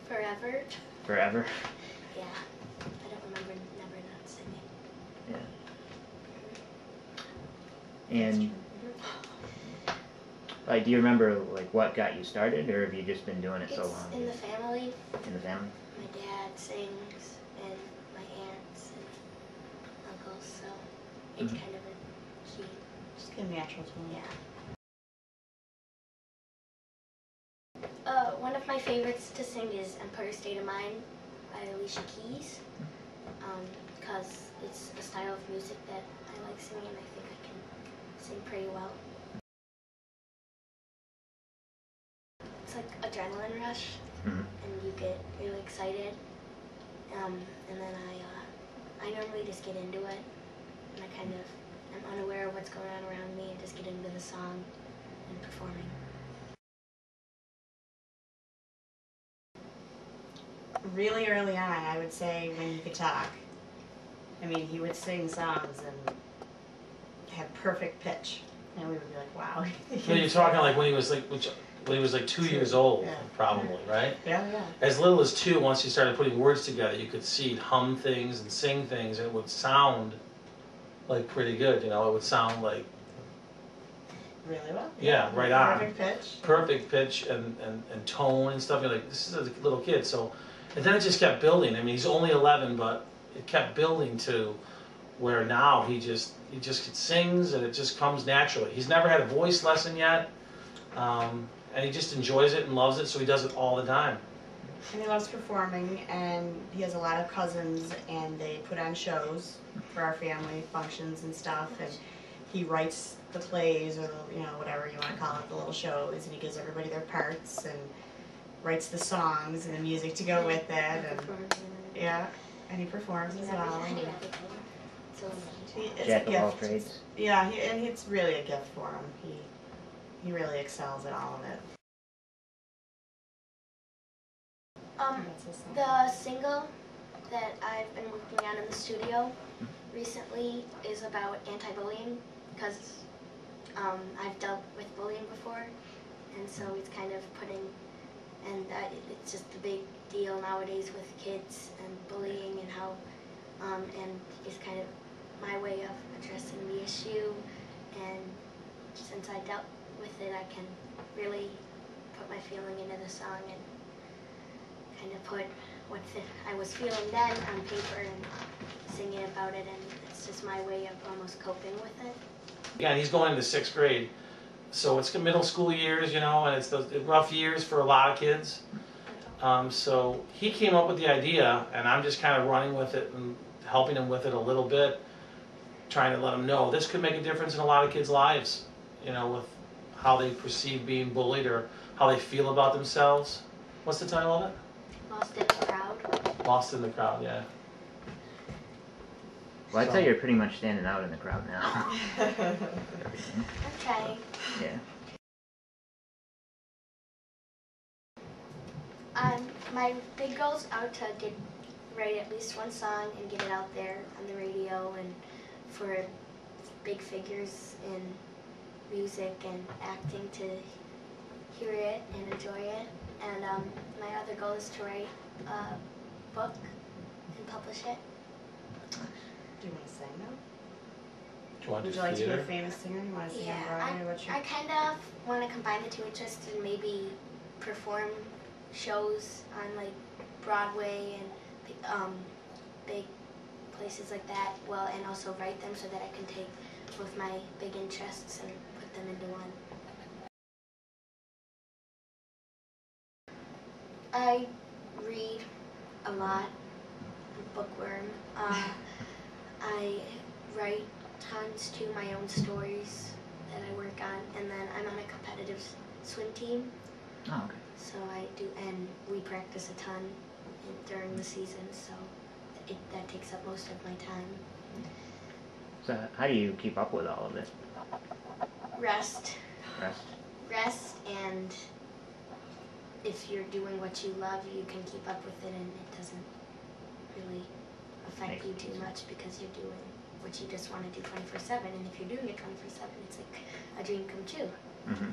Forever. Forever? Yeah. I don't remember never not singing. Yeah. And like, do you remember like what got you started, or have you just been doing it so long? It's in the family. In the family? My dad sings, and my aunts and uncles, so it's kind of a key. Just get natural to me. Yeah. One of my favorites to sing is Empire State of Mind by Alicia Keys, because it's a style of music that I like singing, and I think I can sing pretty well. It's like adrenaline rush, and you get really excited, and then I normally just get into it, and I kind of am unaware of what's going on around me and just get into the song and performing. Really early on, I would say, when he could talk. I mean, he would sing songs and have perfect pitch, and we would be like, "Wow." So you're talking like when he was like, when he was like 2 years old, yeah. probably, right? Yeah, yeah. As little as 2, once you started putting words together, you could see he'd hum things and sing things, and it would sound like pretty good. You know, it would sound like really well. Yeah, right on. Perfect pitch. Perfect pitch and tone and stuff. You're like, this is a little kid. So, and then it just kept building. I mean, he's only 11, but it kept building to where now he just sings and it just comes naturally. He's never had a voice lesson yet, and he just enjoys it and loves it, so he does it all the time. And he loves performing, and he has a lot of cousins, and they put on shows for our family functions and stuff, and he writes the plays, or the, you know, whatever you want to call it, the little shows, and he gives everybody their parts and writes the songs and the music to go with it, and yeah, and he performs as well. It's Jack a of all gift. trades. Yeah, and it's really a gift for him. He really excels at all of it. The single that I've been working on in the studio recently is about anti-bullying, because I've dealt with bullying before, and so it's kind of putting, and it's just a big deal nowadays with kids and bullying, and how, and it's kind of my way of addressing the issue, and since I dealt with it, I can really put my feeling into the song and kind of put what I was feeling then on paper and singing about it, and it's just my way of almost coping with it. Again, he's going into 6th grade, so it's middle school years, you know, and it's the rough years for a lot of kids. So he came up with the idea, and I'm just kind of running with it and helping him with it a little bit, trying to let him know this could make a difference in a lot of kids' lives, you know, with how they perceive being bullied or how they feel about themselves. What's the title of it? Lost in the Crowd. Lost in the Crowd, yeah. Well, I'd say you're pretty much standing out in the crowd now. I'm trying. Yeah. My big goal's out to write at least one song and get it out there on the radio, and for big figures in music and acting to hear it and enjoy it. And my other goal is to write a book and publish it. Do you want to sing now? Do you want to Would do you like to be theater? a famous singer? You want to sing on Yeah, Broadway? I kind of want to combine the two interests and maybe perform shows on like Broadway and big places like that. Well, and also write them so that I can take both my big interests and put them into one. I read a lot. I'm a bookworm. I write tons to my own stories that I work on, and then I'm on a competitive swim team. Oh, okay. So I do, and we practice a ton during the season, so that takes up most of my time. So how do you keep up with all of it? Rest, Rest? and if you're doing what you love, you can keep up with it, and it doesn't really affect you too much because you're doing what you just want to do 24/7. And if you're doing it 24/7, it's like a dream come true. Mm-hmm.